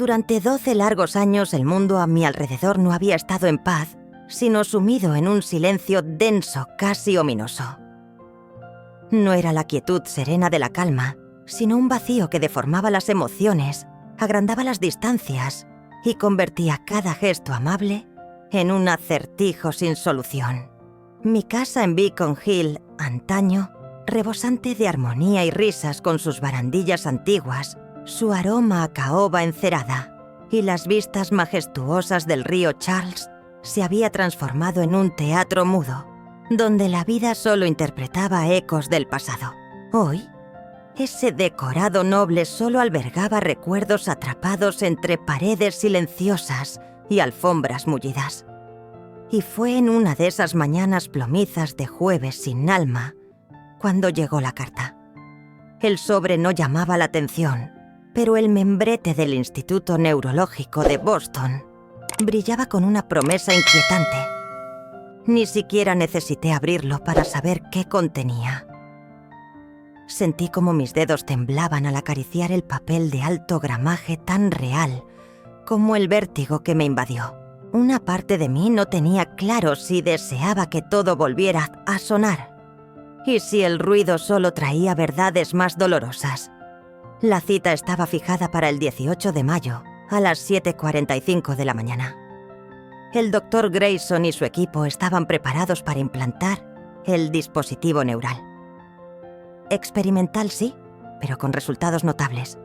Durante 12 largos años el mundo a mi alrededor no había estado en paz, sino sumido en un silencio denso, casi ominoso. No era la quietud serena de la calma, sino un vacío que deformaba las emociones, agrandaba las distancias y convertía cada gesto amable en un acertijo sin solución. Mi casa en Beacon Hill, antaño, rebosante de armonía y risas con sus barandillas antiguas, su aroma a caoba encerada y las vistas majestuosas del río Charles, se había transformado en un teatro mudo, donde la vida solo interpretaba ecos del pasado. Hoy, ese decorado noble solo albergaba recuerdos atrapados entre paredes silenciosas y alfombras mullidas. Y fue en una de esas mañanas plomizas de jueves sin alma cuando llegó la carta. El sobre no llamaba la atención, pero el membrete del Instituto Neurológico de Boston brillaba con una promesa inquietante. Ni siquiera necesité abrirlo para saber qué contenía. Sentí como mis dedos temblaban al acariciar el papel de alto gramaje tan real como el vértigo que me invadió. Una parte de mí no tenía claro si deseaba que todo volviera a sonar y si el ruido solo traía verdades más dolorosas. La cita estaba fijada para el 18 de mayo, a las 7:45 de la mañana. El Dr. Grayson y su equipo estaban preparados para implantar el dispositivo neural. Experimental sí, pero con resultados notables.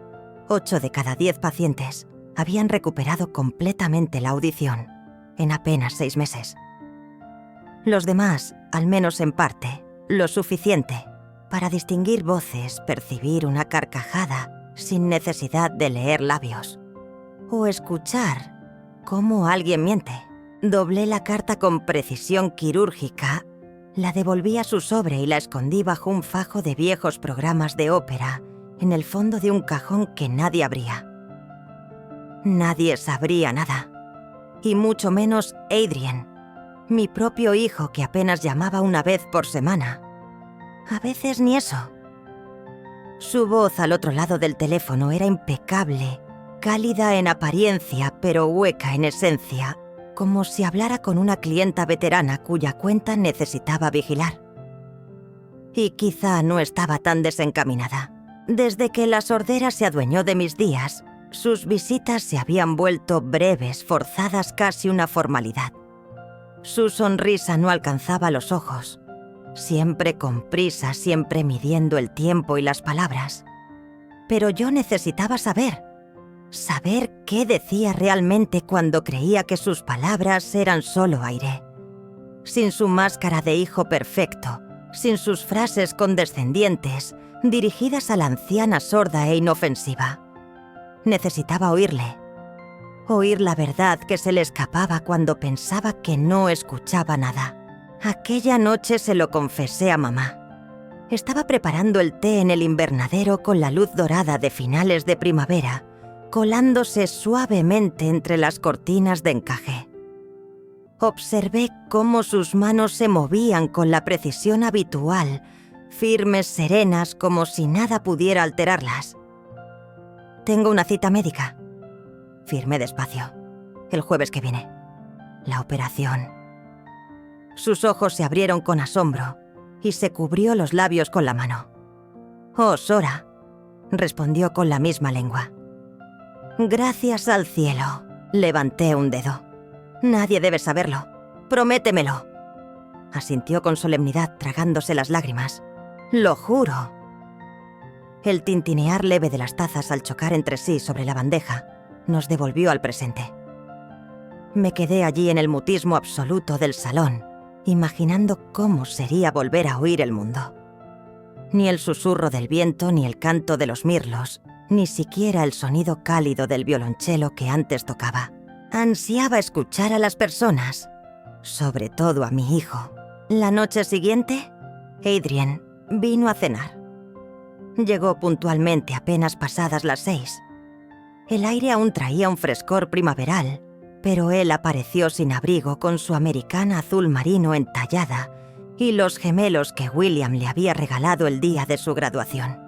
8 de cada 10 pacientes habían recuperado completamente la audición en apenas 6 meses. Los demás, al menos en parte, lo suficiente para distinguir voces, percibir una carcajada sin necesidad de leer labios o escuchar cómo alguien miente. Doblé la carta con precisión quirúrgica, la devolví a su sobre y la escondí bajo un fajo de viejos programas de ópera en el fondo de un cajón que nadie abría. Nadie sabría nada, y mucho menos Adrien, mi propio hijo que apenas llamaba una vez por semana. A veces ni eso. Su voz al otro lado del teléfono era impecable, cálida en apariencia pero hueca en esencia, como si hablara con una clienta veterana cuya cuenta necesitaba vigilar. Y quizá no estaba tan desencaminada. Desde que la sordera se adueñó de mis días, sus visitas se habían vuelto breves, forzadas casi una formalidad. Su sonrisa no alcanzaba los ojos, siempre con prisa, siempre midiendo el tiempo y las palabras. Pero yo necesitaba saber qué decía realmente cuando creía que sus palabras eran solo aire. Sin su máscara de hijo perfecto, sin sus frases condescendientes, dirigidas a la anciana sorda e inofensiva. Necesitaba oírle. Oír la verdad que se le escapaba cuando pensaba que no escuchaba nada. Aquella noche se lo confesé a mamá. Estaba preparando el té en el invernadero con la luz dorada de finales de primavera, colándose suavemente entre las cortinas de encaje. Observé cómo sus manos se movían con la precisión habitual, firmes, serenas, como si nada pudiera alterarlas. «Tengo una cita médica», firmé despacio. «El jueves que viene. La operación». Sus ojos se abrieron con asombro y se cubrió los labios con la mano. «Oh, Sora», respondió con la misma lengua. «Gracias al cielo», levanté un dedo. «Nadie debe saberlo. Prométemelo». Asintió con solemnidad, tragándose las lágrimas. «Lo juro». El tintinear leve de las tazas al chocar entre sí sobre la bandeja nos devolvió al presente. Me quedé allí en el mutismo absoluto del salón, imaginando cómo sería volver a oír el mundo. Ni el susurro del viento, ni el canto de los mirlos, ni siquiera el sonido cálido del violonchelo que antes tocaba. Ansiaba escuchar a las personas, sobre todo a mi hijo. La noche siguiente, Adrien vino a cenar. Llegó puntualmente apenas pasadas las 6. El aire aún traía un frescor primaveral, pero él apareció sin abrigo con su americana azul marino entallada y los gemelos que William le había regalado el día de su graduación.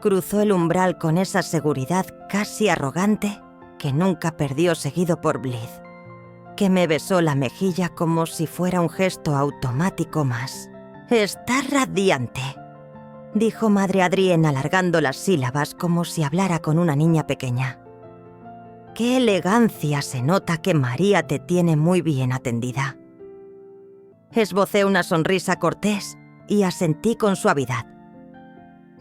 Cruzó el umbral con esa seguridad casi arrogante que nunca perdió seguido por Blythe, que me besó la mejilla como si fuera un gesto automático más. «Estás radiante», dijo Madre Adrien alargando las sílabas como si hablara con una niña pequeña. «Qué elegancia se nota que María te tiene muy bien atendida». Esbocé una sonrisa cortés y asentí con suavidad.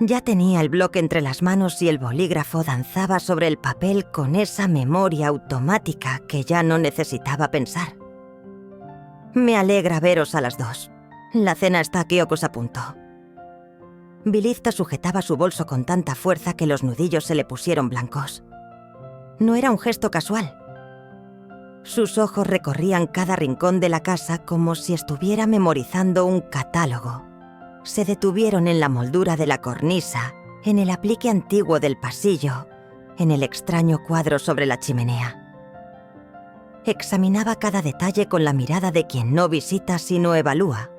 Ya tenía el bloque entre las manos y el bolígrafo danzaba sobre el papel con esa memoria automática que ya no necesitaba pensar. «Me alegra veros a las dos. La cena está aquí os apunto». Vilizta sujetaba su bolso con tanta fuerza que los nudillos se le pusieron blancos. No era un gesto casual. Sus ojos recorrían cada rincón de la casa como si estuviera memorizando un catálogo. Se detuvieron en la moldura de la cornisa, en el aplique antiguo del pasillo, en el extraño cuadro sobre la chimenea. Examinaba cada detalle con la mirada de quien no visita sino evalúa,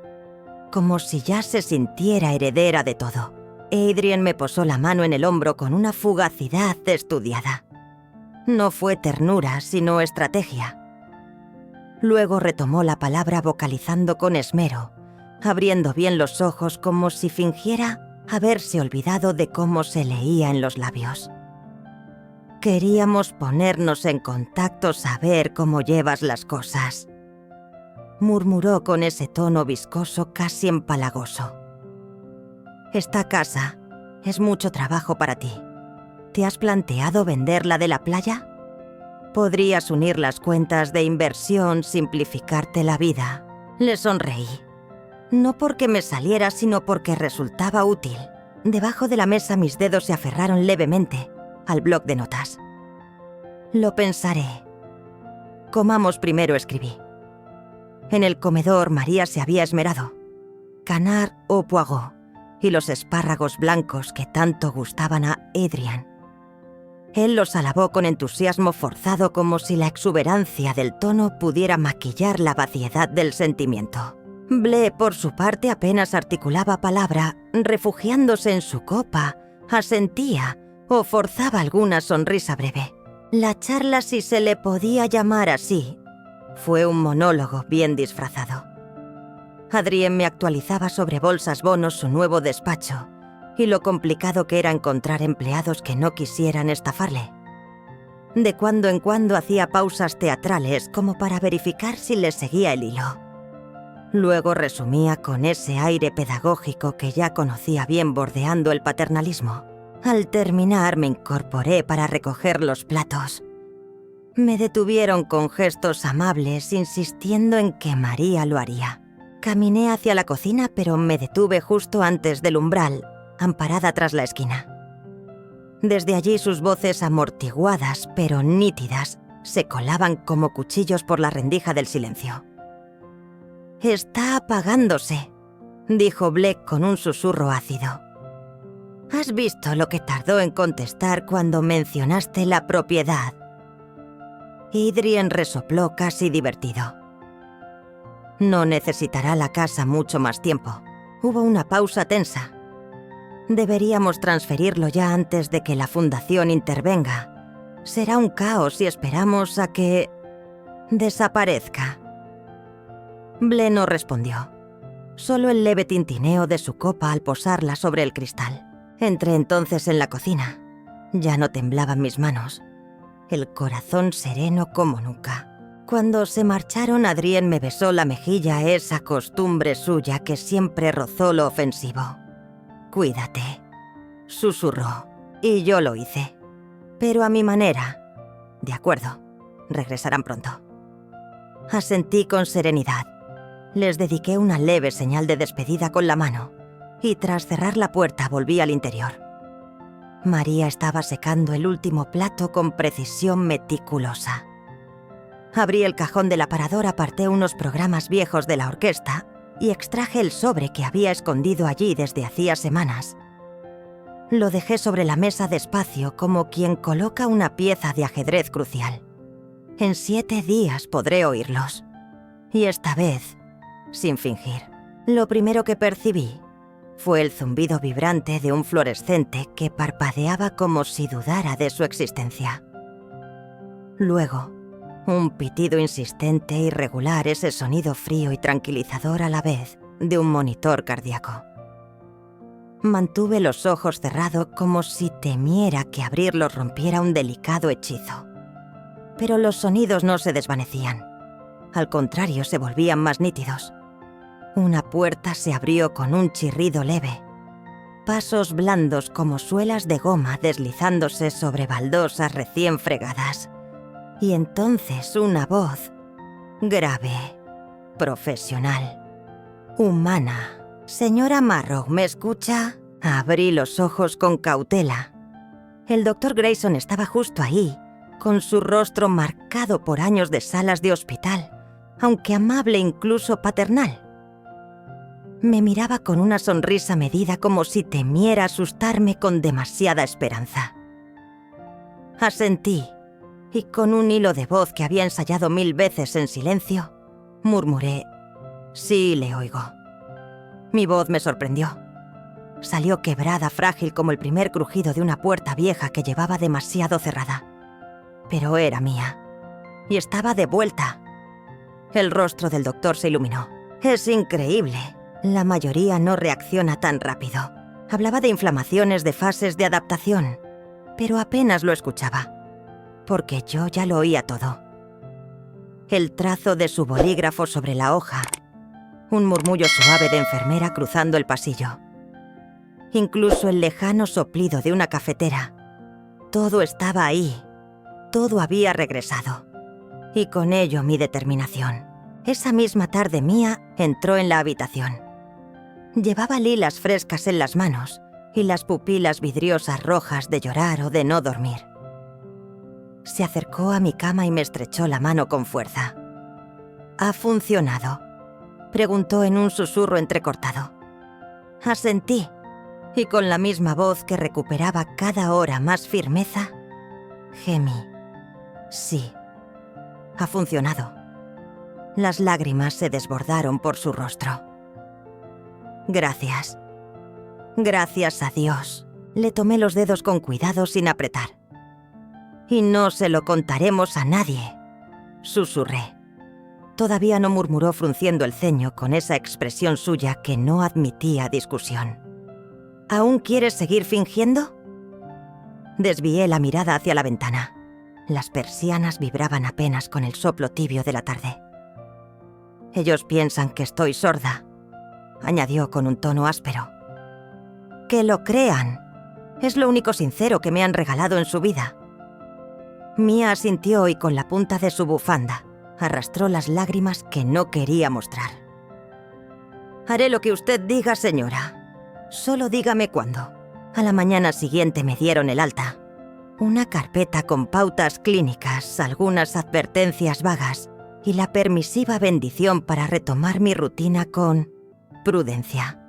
como si ya se sintiera heredera de todo. Adrien me posó la mano en el hombro con una fugacidad estudiada. No fue ternura, sino estrategia. Luego retomó la palabra vocalizando con esmero, abriendo bien los ojos como si fingiera haberse olvidado de cómo se leía en los labios. «Queríamos ponernos en contacto, saber cómo llevas las cosas», murmuró con ese tono viscoso casi empalagoso. «Esta casa es mucho trabajo para ti. ¿Te has planteado venderla de la playa? Podrías unir las cuentas de inversión, simplificarte la vida». Le sonreí. No porque me saliera, sino porque resultaba útil. Debajo de la mesa mis dedos se aferraron levemente al bloc de notas. «Lo pensaré. Comamos primero», escribí. En el comedor María se había esmerado. Canard au poireau y los espárragos blancos que tanto gustaban a Adrien. Él los alabó con entusiasmo forzado como si la exuberancia del tono pudiera maquillar la vaciedad del sentimiento. Blé, por su parte, apenas articulaba palabra, refugiándose en su copa, asentía o forzaba alguna sonrisa breve. La charla, si se le podía llamar así, fue un monólogo bien disfrazado. Adrien me actualizaba sobre bolsas bonos su nuevo despacho y lo complicado que era encontrar empleados que no quisieran estafarle. De cuando en cuando hacía pausas teatrales como para verificar si le seguía el hilo. Luego resumía con ese aire pedagógico que ya conocía bien bordeando el paternalismo. Al terminar me incorporé para recoger los platos. Me detuvieron con gestos amables, insistiendo en que María lo haría. Caminé hacia la cocina, pero me detuve justo antes del umbral, amparada tras la esquina. Desde allí sus voces amortiguadas, pero nítidas, se colaban como cuchillos por la rendija del silencio. «Está apagándose», dijo Blake con un susurro ácido. «¿Has visto lo que tardó en contestar cuando mencionaste la propiedad?» Adrien resopló casi divertido. «No necesitará la casa mucho más tiempo». Hubo una pausa tensa. «Deberíamos transferirlo ya antes de que la fundación intervenga. Será un caos si esperamos a que desaparezca». Blé no respondió. Solo el leve tintineo de su copa al posarla sobre el cristal. Entré entonces en la cocina. Ya no temblaban mis manos. El corazón sereno como nunca. Cuando se marcharon, Adrien me besó la mejilla, esa costumbre suya que siempre rozó lo ofensivo. «Cuídate», susurró, y yo lo hice. Pero a mi manera. «De acuerdo, regresarán pronto». Asentí con serenidad. Les dediqué una leve señal de despedida con la mano, y tras cerrar la puerta volví al interior. María estaba secando el último plato con precisión meticulosa. Abrí el cajón del aparador, aparté unos programas viejos de la orquesta y extraje el sobre que había escondido allí desde hacía semanas. Lo dejé sobre la mesa despacio, como quien coloca una pieza de ajedrez crucial. En 7 días podré oírlos. Y esta vez, sin fingir. Lo primero que percibí fue el zumbido vibrante de un fluorescente que parpadeaba como si dudara de su existencia. Luego, un pitido insistente e irregular, ese sonido frío y tranquilizador a la vez de un monitor cardíaco. Mantuve los ojos cerrados como si temiera que abrirlos rompiera un delicado hechizo. Pero los sonidos no se desvanecían. Al contrario, se volvían más nítidos. Una puerta se abrió con un chirrido leve. Pasos blandos como suelas de goma deslizándose sobre baldosas recién fregadas. Y entonces una voz grave, profesional, humana. «Señora Marrow, ¿me escucha?» Abrí los ojos con cautela. El Dr. Grayson estaba justo ahí, con su rostro marcado por años de salas de hospital, aunque amable, incluso paternal. Me miraba con una sonrisa medida como si temiera asustarme con demasiada esperanza. Asentí, y con un hilo de voz que había ensayado 1000 veces en silencio, murmuré: «Sí, le oigo». Mi voz me sorprendió. Salió quebrada, frágil como el primer crujido de una puerta vieja que llevaba demasiado cerrada. Pero era mía, y estaba de vuelta. El rostro del doctor se iluminó. «Es increíble. La mayoría no reacciona tan rápido». Hablaba de inflamaciones, de fases de adaptación, pero apenas lo escuchaba, porque yo ya lo oía todo. El trazo de su bolígrafo sobre la hoja, un murmullo suave de enfermera cruzando el pasillo. Incluso el lejano soplido de una cafetera. Todo estaba ahí. Todo había regresado. Y con ello mi determinación. Esa misma tarde Mia entró en la habitación. Llevaba lilas frescas en las manos y las pupilas vidriosas rojas de llorar o de no dormir. Se acercó a mi cama y me estrechó la mano con fuerza. «¿Ha funcionado?», preguntó en un susurro entrecortado. Asentí, y con la misma voz que recuperaba cada hora más firmeza, gemí: «Sí, ha funcionado». Las lágrimas se desbordaron por su rostro. «Gracias. Gracias a Dios». Le tomé los dedos con cuidado sin apretar. «Y no se lo contaremos a nadie», susurré. Todavía no murmuró frunciendo el ceño con esa expresión suya que no admitía discusión. «¿Aún quieres seguir fingiendo?». Desvié la mirada hacia la ventana. Las persianas vibraban apenas con el soplo tibio de la tarde. «Ellos piensan que estoy sorda», añadió con un tono áspero. «Que lo crean. Es lo único sincero que me han regalado en su vida». Mia asintió y con la punta de su bufanda arrastró las lágrimas que no quería mostrar. «Haré lo que usted diga, señora. Solo dígame cuándo». A la mañana siguiente me dieron el alta. Una carpeta con pautas clínicas, algunas advertencias vagas y la permisiva bendición para retomar mi rutina con prudencia.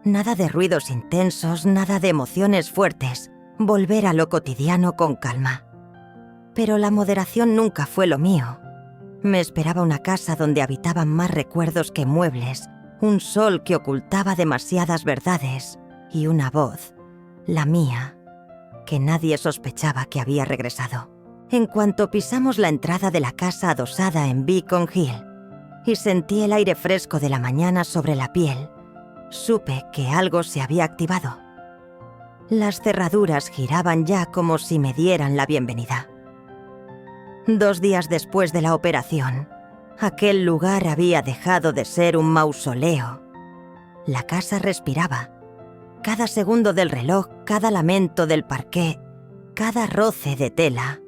Nada de ruidos intensos, nada de emociones fuertes. Volver a lo cotidiano con calma. Pero la moderación nunca fue lo mío. Me esperaba una casa donde habitaban más recuerdos que muebles, un sol que ocultaba demasiadas verdades y una voz, la mía, que nadie sospechaba que había regresado. En cuanto pisamos la entrada de la casa adosada en Beacon Hill y sentí el aire fresco de la mañana sobre la piel, supe que algo se había activado. Las cerraduras giraban ya como si me dieran la bienvenida. 2 días después de la operación, aquel lugar había dejado de ser un mausoleo. La casa respiraba. Cada segundo del reloj, cada lamento del parqué, cada roce de tela,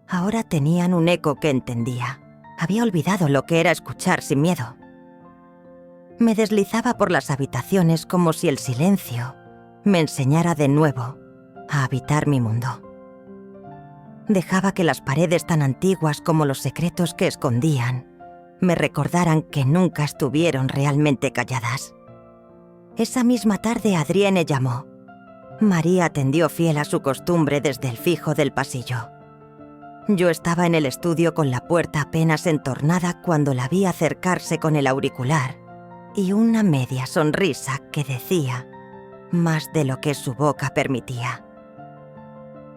ahora tenían un eco que entendía. Había olvidado lo que era escuchar sin miedo. Me deslizaba por las habitaciones como si el silencio me enseñara de nuevo a habitar mi mundo. Dejaba que las paredes tan antiguas como los secretos que escondían me recordaran que nunca estuvieron realmente calladas. Esa misma tarde Adrienne llamó. María atendió fiel a su costumbre desde el fijo del pasillo. Yo estaba en el estudio con la puerta apenas entornada cuando la vi acercarse con el auricular y una media sonrisa que decía más de lo que su boca permitía.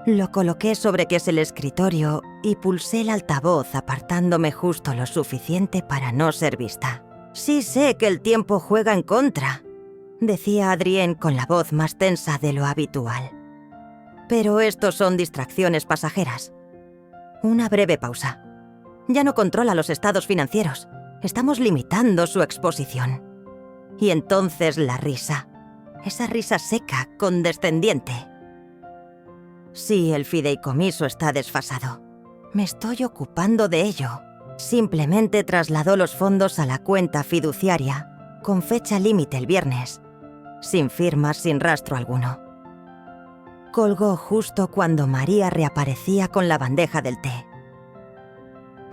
Lo coloqué sobre que es el escritorio y pulsé el altavoz apartándome justo lo suficiente para no ser vista. «Sí sé que el tiempo juega en contra», decía Adrienne con la voz más tensa de lo habitual. «Pero estos son distracciones pasajeras». Una breve pausa. «Ya no controla los estados financieros. Estamos limitando su exposición». Y entonces la risa. Esa risa seca, condescendiente. «Sí, el fideicomiso está desfasado. Me estoy ocupando de ello». Simplemente trasladó los fondos a la cuenta fiduciaria, con fecha límite el viernes, sin firmas, sin rastro alguno. Colgó justo cuando María reaparecía con la bandeja del té.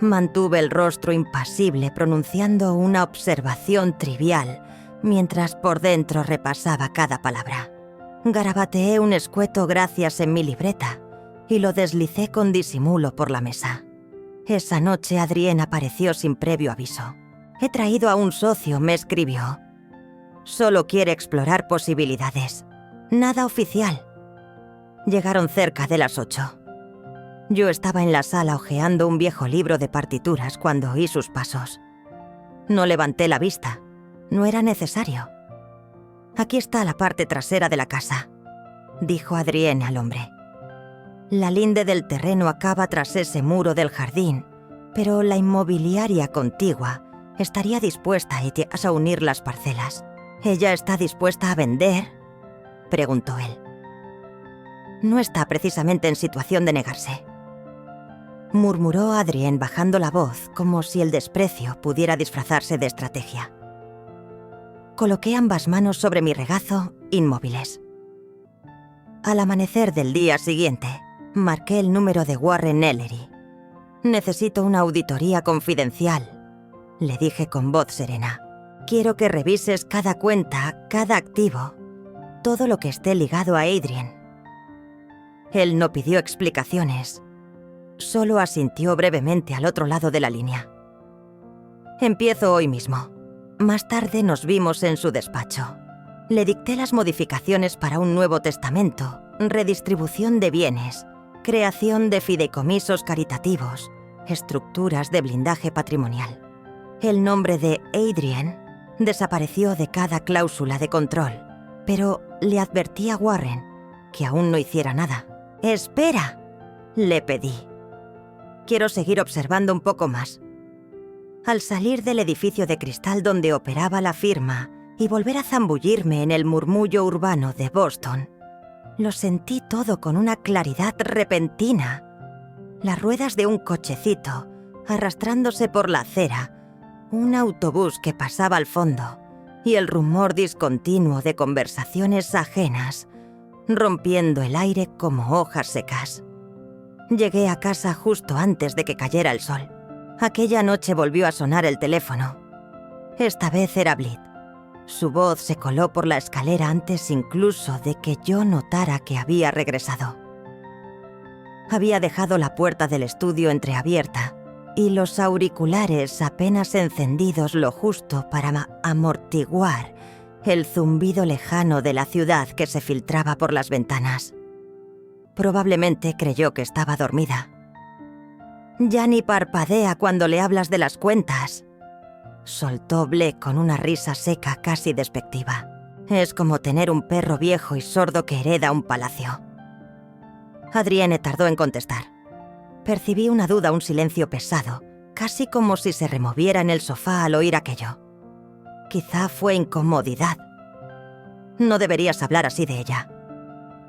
Mantuve el rostro impasible pronunciando una observación trivial, mientras por dentro repasaba cada palabra. Garabateé un escueto gracias en mi libreta y lo deslicé con disimulo por la mesa. Esa noche Adrienne apareció sin previo aviso. «He traído a un socio», me escribió. «Solo quiere explorar posibilidades. Nada oficial». Llegaron cerca de las 8. Yo estaba en la sala hojeando un viejo libro de partituras cuando oí sus pasos. No levanté la vista. No era necesario. «Aquí está la parte trasera de la casa», dijo Adrienne al hombre. La linde del terreno acaba tras ese muro del jardín, pero la inmobiliaria contigua estaría dispuesta a unir las parcelas. «¿Ella está dispuesta a vender?», preguntó él. «No está precisamente en situación de negarse», murmuró Adrienne bajando la voz como si el desprecio pudiera disfrazarse de estrategia. Coloqué ambas manos sobre mi regazo, inmóviles. Al amanecer del día siguiente, marqué el número de Warren Ellery. «Necesito una auditoría confidencial», le dije con voz serena. «Quiero que revises cada cuenta, cada activo, todo lo que esté ligado a Adrienne». Él no pidió explicaciones, solo asintió brevemente al otro lado de la línea. «Empiezo hoy mismo». Más tarde nos vimos en su despacho. Le dicté las modificaciones para un nuevo testamento, redistribución de bienes, creación de fideicomisos caritativos, estructuras de blindaje patrimonial. El nombre de Adrienne desapareció de cada cláusula de control, pero le advertí a Warren que aún no hiciera nada. «¡Espera!», le pedí. «Quiero seguir observando un poco más». Al salir del edificio de cristal donde operaba la firma y volver a zambullirme en el murmullo urbano de Boston, lo sentí todo con una claridad repentina. Las ruedas de un cochecito arrastrándose por la acera, un autobús que pasaba al fondo y el rumor discontinuo de conversaciones ajenas, rompiendo el aire como hojas secas. Llegué a casa justo antes de que cayera el sol. Aquella noche volvió a sonar el teléfono. Esta vez era Blythe. Su voz se coló por la escalera antes incluso de que yo notara que había regresado. Había dejado la puerta del estudio entreabierta y los auriculares apenas encendidos lo justo para amortiguar el zumbido lejano de la ciudad que se filtraba por las ventanas. Probablemente creyó que estaba dormida. «Ya ni parpadea cuando le hablas de las cuentas», soltó Blake con una risa seca casi despectiva. «Es como tener un perro viejo y sordo que hereda un palacio». Adrienne tardó en contestar. Percibí una duda, un silencio pesado, casi como si se removiera en el sofá al oír aquello. Quizá fue incomodidad. «No deberías hablar así de ella»,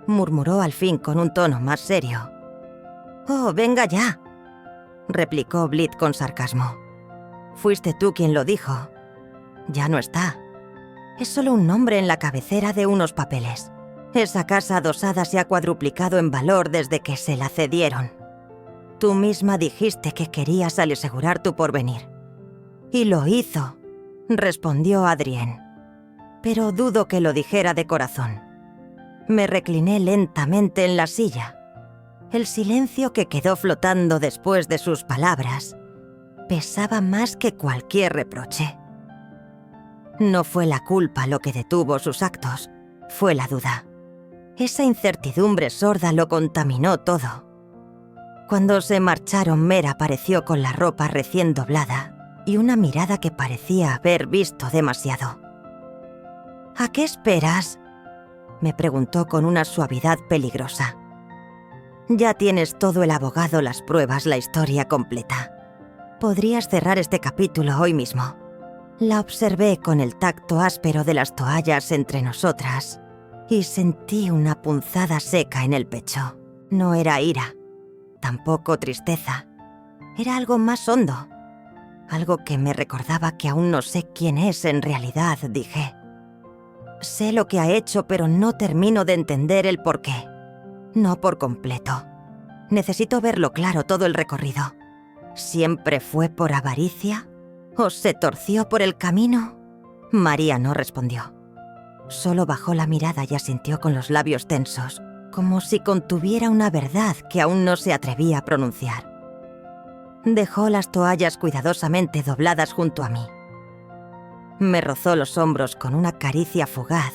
murmuró al fin con un tono más serio. «Oh, venga ya», replicó Blythe con sarcasmo. «Fuiste tú quien lo dijo. Ya no está. Es solo un nombre en la cabecera de unos papeles. Esa casa adosada se ha cuadruplicado en valor desde que se la cedieron. Tú misma dijiste que querías asegurar tu porvenir. Y lo hizo», respondió Adrienne. «Pero dudo que lo dijera de corazón». Me recliné lentamente en la silla. El silencio que quedó flotando después de sus palabras pesaba más que cualquier reproche. No fue la culpa lo que detuvo sus actos, fue la duda. Esa incertidumbre sorda lo contaminó todo. Cuando se marcharon, Mer apareció con la ropa recién doblada y una mirada que parecía haber visto demasiado. «¿A qué esperas?», me preguntó con una suavidad peligrosa. «Ya tienes todo el abogado, las pruebas, la historia completa. Podrías cerrar este capítulo hoy mismo». La observé con el tacto áspero de las toallas entre nosotras y sentí una punzada seca en el pecho. No era ira, tampoco tristeza. Era algo más hondo. Algo que me recordaba que aún no sé quién es en realidad, dije. Sé lo que ha hecho, pero no termino de entender el porqué. No por completo. Necesito verlo claro todo el recorrido. ¿Siempre fue por avaricia? ¿O se torció por el camino? María no respondió. Solo bajó la mirada y asintió con los labios tensos, como si contuviera una verdad que aún no se atrevía a pronunciar. Dejó las toallas cuidadosamente dobladas junto a mí. Me rozó los hombros con una caricia fugaz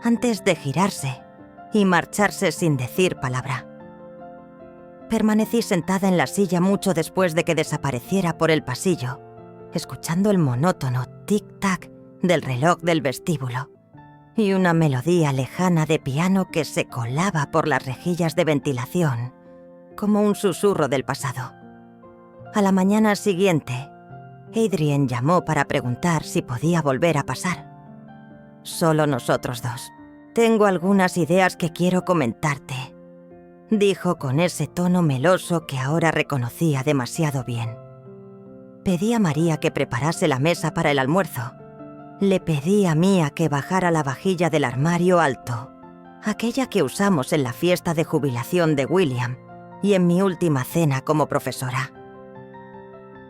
antes de girarse y marcharse sin decir palabra. Permanecí sentada en la silla mucho después de que desapareciera por el pasillo, escuchando el monótono tic-tac del reloj del vestíbulo y una melodía lejana de piano que se colaba por las rejillas de ventilación, como un susurro del pasado. A la mañana siguiente, Adrien llamó para preguntar si podía volver a pasar. Solo nosotros dos. «Tengo algunas ideas que quiero comentarte», dijo con ese tono meloso que ahora reconocía demasiado bien. Pedí a María que preparase la mesa para el almuerzo. Le pedí a Mía que bajara la vajilla del armario alto, aquella que usamos en la fiesta de jubilación de William y en mi última cena como profesora.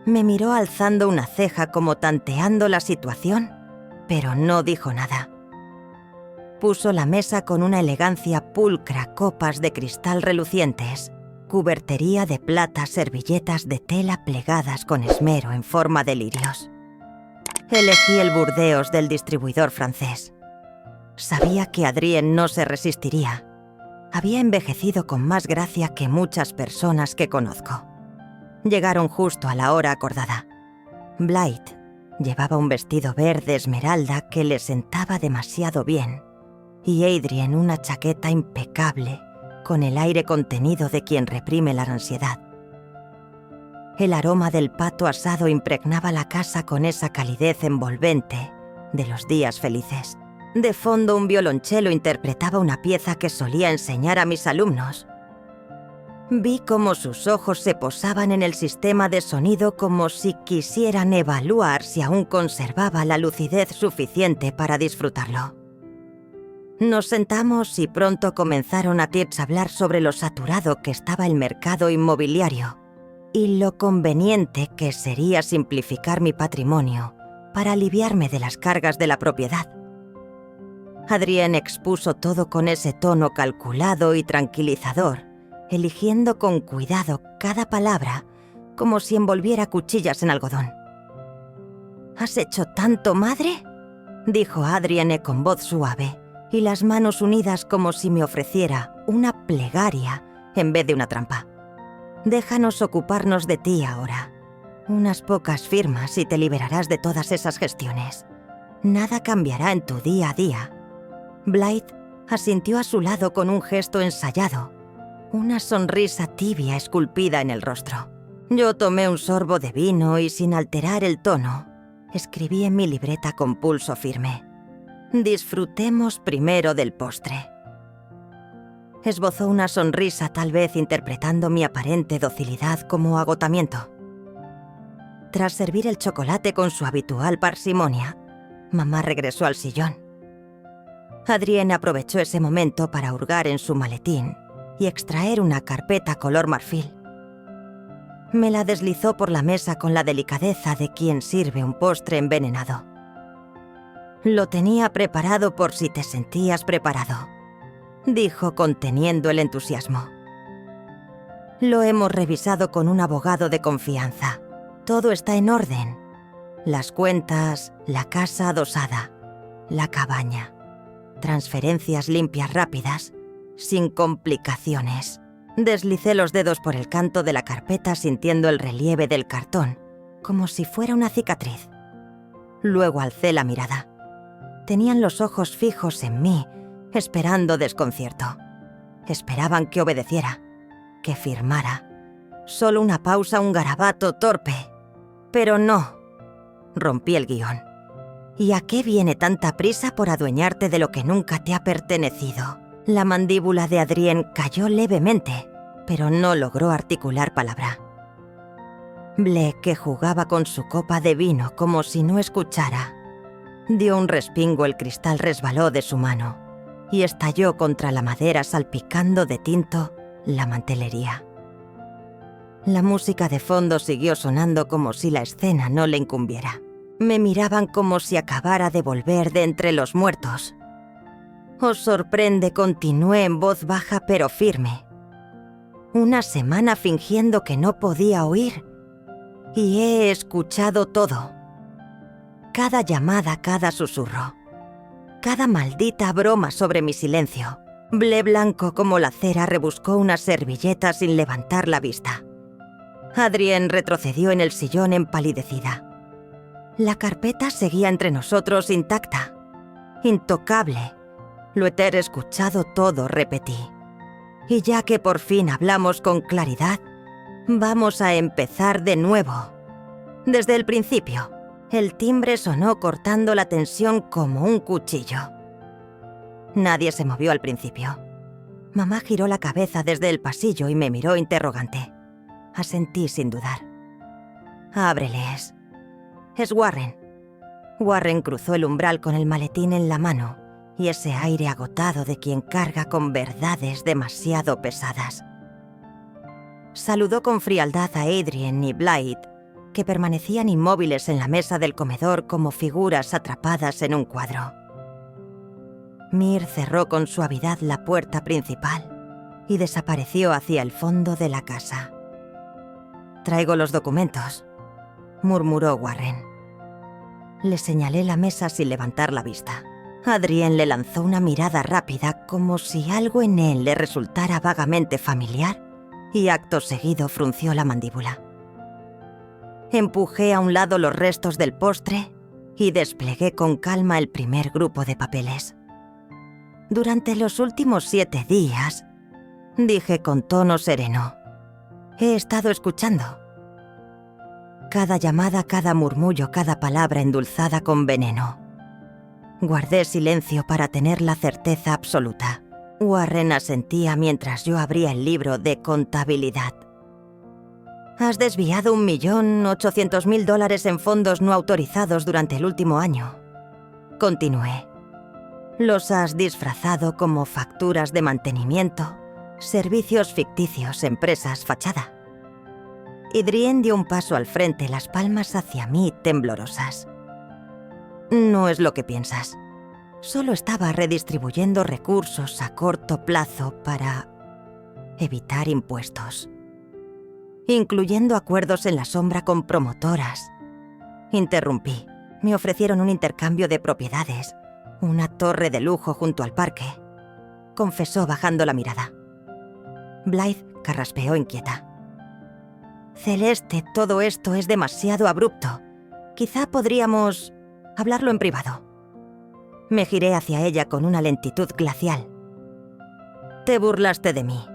Me miró alzando una ceja como tanteando la situación, pero no dijo nada. Puso la mesa con una elegancia pulcra, copas de cristal relucientes, cubertería de plata, servilletas de tela plegadas con esmero en forma de lirios. Elegí el Burdeos del distribuidor francés. Sabía que Adrien no se resistiría. Había envejecido con más gracia que muchas personas que conozco. Llegaron justo a la hora acordada. Blythe llevaba un vestido verde esmeralda que le sentaba demasiado bien, y Adrien una chaqueta impecable, con el aire contenido de quien reprime la ansiedad. El aroma del pato asado impregnaba la casa con esa calidez envolvente de los días felices. De fondo, un violonchelo interpretaba una pieza que solía enseñar a mis alumnos. Vi cómo sus ojos se posaban en el sistema de sonido como si quisieran evaluar si aún conservaba la lucidez suficiente para disfrutarlo. Nos sentamos y pronto comenzaron a hablar sobre lo saturado que estaba el mercado inmobiliario y lo conveniente que sería simplificar mi patrimonio para aliviarme de las cargas de la propiedad. Adrien expuso todo con ese tono calculado y tranquilizador, eligiendo con cuidado cada palabra como si envolviera cuchillas en algodón. «¿Has hecho tanto, madre?», dijo Adrien con voz suave y las manos unidas como si me ofreciera una plegaria en vez de una trampa. «Déjanos ocuparnos de ti ahora. Unas pocas firmas y te liberarás de todas esas gestiones. Nada cambiará en tu día a día». Blythe asintió a su lado con un gesto ensayado, una sonrisa tibia esculpida en el rostro. Yo tomé un sorbo de vino y, sin alterar el tono, escribí en mi libreta con pulso firme: «Disfrutemos primero del postre». Esbozó una sonrisa, tal vez interpretando mi aparente docilidad como agotamiento. Tras servir el chocolate con su habitual parsimonia, mamá regresó al sillón. Adrien aprovechó ese momento para hurgar en su maletín y extraer una carpeta color marfil. Me la deslizó por la mesa con la delicadeza de quien sirve un postre envenenado. «Lo tenía preparado por si te sentías preparado», dijo conteniendo el entusiasmo. «Lo hemos revisado con un abogado de confianza. Todo está en orden. Las cuentas, la casa adosada, la cabaña, transferencias limpias rápidas sin complicaciones. Deslicé los dedos por el canto de la carpeta sintiendo el relieve del cartón, como si fuera una cicatriz. Luego alcé la mirada. Tenían los ojos fijos en mí, esperando desconcierto. Esperaban que obedeciera, que firmara. Solo una pausa, un garabato torpe. Pero no. Rompí el guión. ¿Y a qué viene tanta prisa por adueñarte de lo que nunca te ha pertenecido? La mandíbula de Adrien cayó levemente, pero no logró articular palabra. Blake, que jugaba con su copa de vino como si no escuchara, dio un respingo, el cristal resbaló de su mano y estalló contra la madera salpicando de tinto la mantelería. La música de fondo siguió sonando como si la escena no le incumbiera. Me miraban como si acabara de volver de entre los muertos. «Os sorprende», continué en voz baja pero firme. «Una semana fingiendo que no podía oír y he escuchado todo. Cada llamada, cada susurro, cada maldita broma sobre mi silencio». Blé, blanco como la cera, rebuscó una servilleta sin levantar la vista. Adrien retrocedió en el sillón empalidecida. La carpeta seguía entre nosotros intacta, intocable. Lo he escuchado todo, repetí. Y ya que por fin hablamos con claridad, vamos a empezar de nuevo. Desde el principio, el timbre sonó cortando la tensión como un cuchillo. Nadie se movió al principio. Mamá giró la cabeza desde el pasillo y me miró interrogante. Asentí sin dudar. «Ábreles». «Es Warren». Warren cruzó el umbral con el maletín en la mano y ese aire agotado de quien carga con verdades demasiado pesadas. Saludó con frialdad a Adrien y Blythe, que permanecían inmóviles en la mesa del comedor como figuras atrapadas en un cuadro. Mir cerró con suavidad la puerta principal y desapareció hacia el fondo de la casa. «Traigo los documentos», murmuró Warren. Le señalé la mesa sin levantar la vista. Adrien le lanzó una mirada rápida como si algo en él le resultara vagamente familiar y acto seguido frunció la mandíbula. Empujé a un lado los restos del postre y desplegué con calma el primer grupo de papeles. «Durante los últimos 7 días», dije con tono sereno, «he estado escuchando. Cada llamada, cada murmullo, cada palabra endulzada con veneno. Guardé silencio para tener la certeza absoluta». Warren asentía mientras yo abría el libro de contabilidad. «Has desviado $1.800.000 en fondos no autorizados durante el último año», continué. «Los has disfrazado como facturas de mantenimiento, servicios ficticios, empresas fachada». Adrien dio un paso al frente, las palmas hacia mí temblorosas. «No es lo que piensas. Solo estaba redistribuyendo recursos a corto plazo para evitar impuestos, incluyendo acuerdos en la sombra con promotoras». Interrumpí. Me ofrecieron un intercambio de propiedades, una torre de lujo junto al parque, confesó bajando la mirada. Blythe carraspeó inquieta. «Celeste, todo esto es demasiado abrupto. Quizá podríamos hablarlo en privado». Me giré hacia ella con una lentitud glacial. «Te burlaste de mí.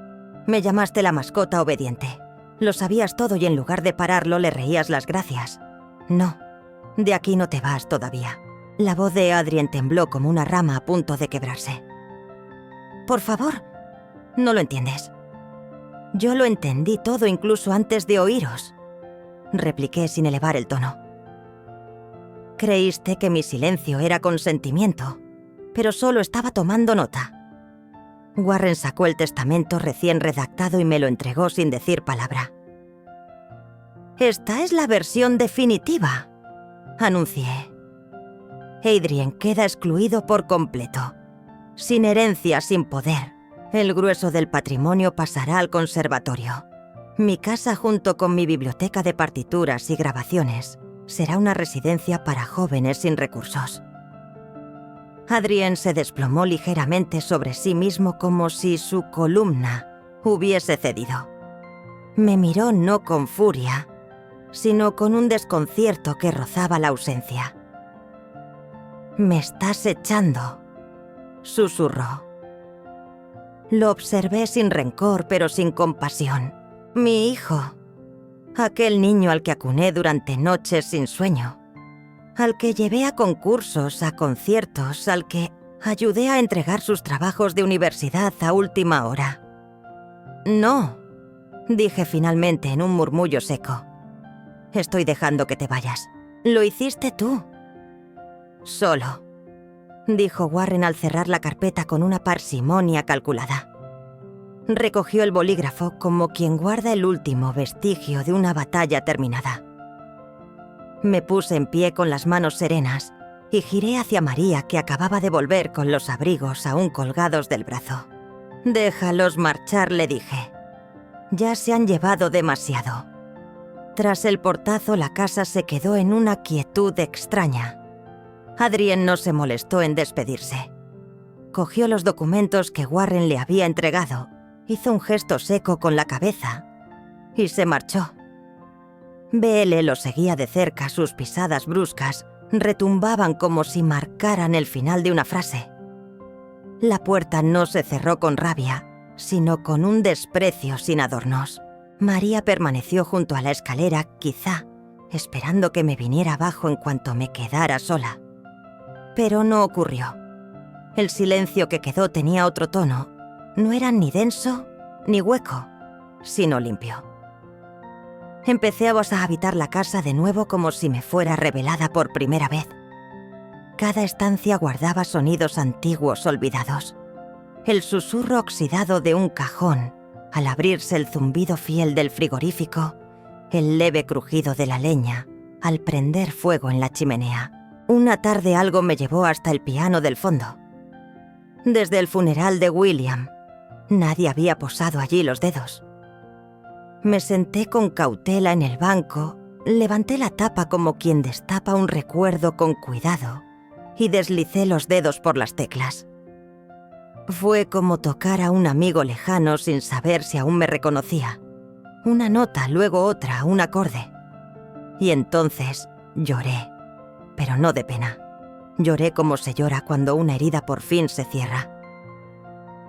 Me llamaste la mascota obediente. Lo sabías todo y en lugar de pararlo le reías las gracias. No, de aquí no te vas todavía». La voz de Adrien tembló como una rama a punto de quebrarse. «Por favor, no lo entiendes». «Yo lo entendí todo incluso antes de oíros», repliqué sin elevar el tono. «Creíste que mi silencio era consentimiento, pero solo estaba tomando nota». Warren sacó el testamento recién redactado y me lo entregó sin decir palabra. «Esta es la versión definitiva», anuncié. «Adrien queda excluido por completo. Sin herencia, sin poder. El grueso del patrimonio pasará al conservatorio. Mi casa, junto con mi biblioteca de partituras y grabaciones, será una residencia para jóvenes sin recursos». Adrien se desplomó ligeramente sobre sí mismo como si su columna hubiese cedido. Me miró no con furia, sino con un desconcierto que rozaba la ausencia. «Me estás echando», susurró. Lo observé sin rencor, pero sin compasión. Mi hijo. Aquel niño al que acuné durante noches sin sueño. Al que llevé a concursos, a conciertos, al que ayudé a entregar sus trabajos de universidad a última hora. «No», dije finalmente en un murmullo seco. «Estoy dejando que te vayas. Lo hiciste tú». «Solo», dijo Warren al cerrar la carpeta con una parsimonia calculada. Recogió el bolígrafo como quien guarda el último vestigio de una batalla terminada. Me puse en pie con las manos serenas y giré hacia María, que acababa de volver con los abrigos aún colgados del brazo. «Déjalos marchar», le dije. «Ya se han llevado demasiado». Tras el portazo, la casa se quedó en una quietud extraña. Adrien no se molestó en despedirse. Cogió los documentos que Warren le había entregado, hizo un gesto seco con la cabeza y se marchó. BL lo seguía de cerca, sus pisadas bruscas retumbaban como si marcaran el final de una frase. La puerta no se cerró con rabia, sino con un desprecio sin adornos. María permaneció junto a la escalera, quizá esperando que me viniera abajo en cuanto me quedara sola. Pero no ocurrió. El silencio que quedó tenía otro tono. No era ni denso ni hueco, sino limpio. Empecé a habitar la casa de nuevo como si me fuera revelada por primera vez. Cada estancia guardaba sonidos antiguos olvidados. El susurro oxidado de un cajón, al abrirse el zumbido fiel del frigorífico, el leve crujido de la leña, al prender fuego en la chimenea. Una tarde algo me llevó hasta el piano del fondo. Desde el funeral de William, nadie había posado allí los dedos. Me senté con cautela en el banco, levanté la tapa como quien destapa un recuerdo con cuidado y deslicé los dedos por las teclas. Fue como tocar a un amigo lejano sin saber si aún me reconocía. Una nota, luego otra, un acorde. Y entonces lloré, pero no de pena. Lloré como se llora cuando una herida por fin se cierra.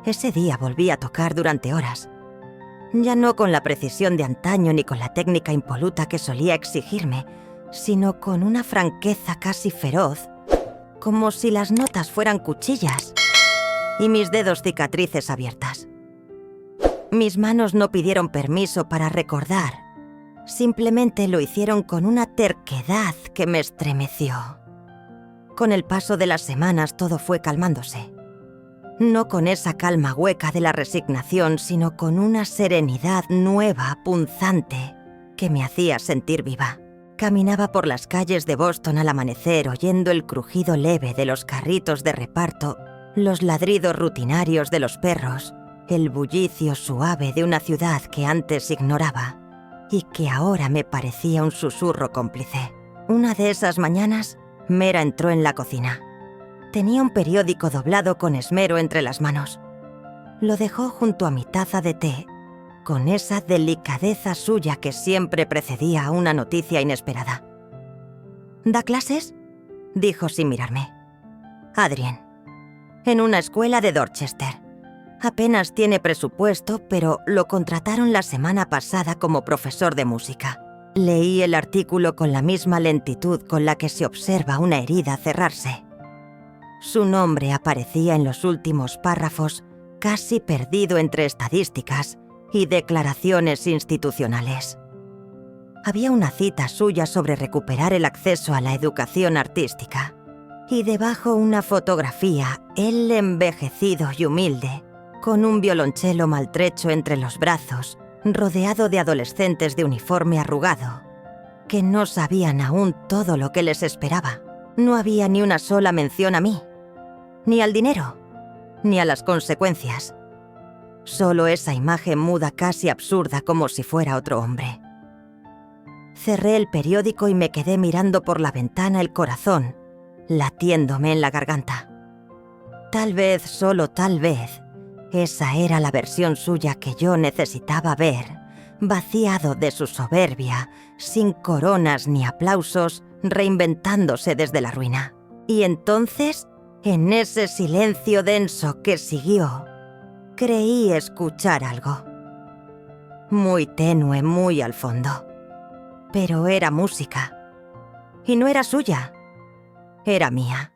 Ese día volví a tocar durante horas. Ya no con la precisión de antaño ni con la técnica impoluta que solía exigirme, sino con una franqueza casi feroz, como si las notas fueran cuchillas y mis dedos cicatrices abiertas. Mis manos no pidieron permiso para recordar, simplemente lo hicieron con una terquedad que me estremeció. Con el paso de las semanas todo fue calmándose. No con esa calma hueca de la resignación, sino con una serenidad nueva, punzante, que me hacía sentir viva. Caminaba por las calles de Boston al amanecer oyendo el crujido leve de los carritos de reparto, los ladridos rutinarios de los perros, el bullicio suave de una ciudad que antes ignoraba y que ahora me parecía un susurro cómplice. Una de esas mañanas, Mera entró en la cocina. Tenía un periódico doblado con esmero entre las manos. Lo dejó junto a mi taza de té, con esa delicadeza suya que siempre precedía a una noticia inesperada. «¿Da clases?», dijo sin mirarme. «Adrien. En una escuela de Dorchester. Apenas tiene presupuesto, pero lo contrataron la semana pasada como profesor de música». Leí el artículo con la misma lentitud con la que se observa una herida cerrarse. Su nombre aparecía en los últimos párrafos, casi perdido entre estadísticas y declaraciones institucionales. Había una cita suya sobre recuperar el acceso a la educación artística, y debajo una fotografía, él envejecido y humilde, con un violonchelo maltrecho entre los brazos, rodeado de adolescentes de uniforme arrugado, que no sabían aún todo lo que les esperaba. No había ni una sola mención a mí, ni al dinero, ni a las consecuencias. Solo esa imagen muda, casi absurda, como si fuera otro hombre. Cerré el periódico y me quedé mirando por la ventana, el corazón latiéndome en la garganta. Tal vez, solo tal vez, esa era la versión suya que yo necesitaba ver, vaciado de su soberbia, sin coronas ni aplausos, reinventándose desde la ruina. Y entonces, en ese silencio denso que siguió, creí escuchar algo. Muy tenue, muy al fondo. Pero era música. Y no era suya. Era mía.